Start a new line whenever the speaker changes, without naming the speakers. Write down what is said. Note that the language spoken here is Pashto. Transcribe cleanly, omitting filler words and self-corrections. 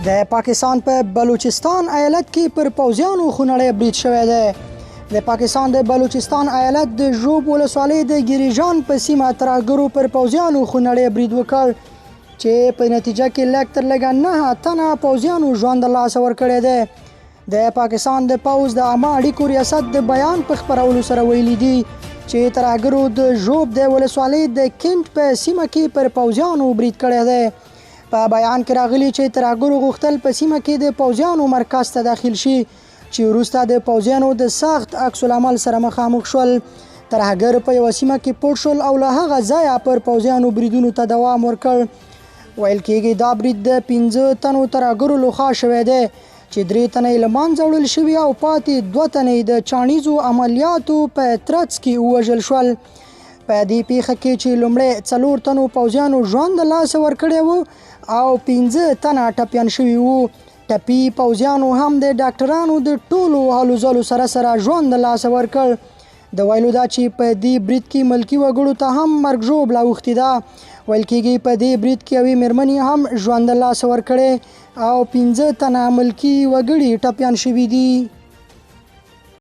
د پاکستان په بلوچستان ایالت کې پر پوځیانو خونړی برید شوی دی. د پاکستان د بلوچستان ایالت د ژوب ولسوالۍ د ګریجان په سیمه ترهګرو پر پوځیانو خونړی برید وکړ چې په نتیجه کې لږ تر لږه 9 تنه پوځیانو ژوند له لاسه ورکړی دی. د پاکستان د پوځ د عامه اړیکو ریاست د بیان په خپرولو سره ویلي دي چې ترهګرو د ژوب د ولسوالۍ د کینټ په سیمه کې پر پوځیانو برید کړی دی. په بیان کې راغلي چې ترهګرو غوښتل په سیمه کې د پوځیانو مرکز ته داخل شي چې وروسته د پوځیانو د سخت عکس العمل سره مخامخ شول. ترهګر په یوه سیمه کې پټ شول او له هغه ځایه پر پوځیانو بریدونو ته دوام ورکړ. ویل کېږي دا برید د 15 تنو ترهګرو لخوا شوی دی چې 3 تنه یې له منځه وړل شوي او پاتې 2 تنه یې د چاڼیزو عملیاتو په ترڅ کې ووژل شول. په دې پیښه کې چې لومړی 4 تنو پوځیانو ژوند له لاسه ورکړی و او 15 تنه ټپیان شوي وو. ټپي پوځیانو هم د ډاکټرانو د ټولو هلو ځلو سره ژوند له لاسه ورکړ. د ویلو دا چې په دې برید کې ملکي وګړو ته هم مرګ ژوبله اوښتې ده. ویل کېږي په دې برید کې یوې مېرمنې هم ژوند له لاسه ورکړی او 15 تنه ملکي وګړي ټپیان شوي دي.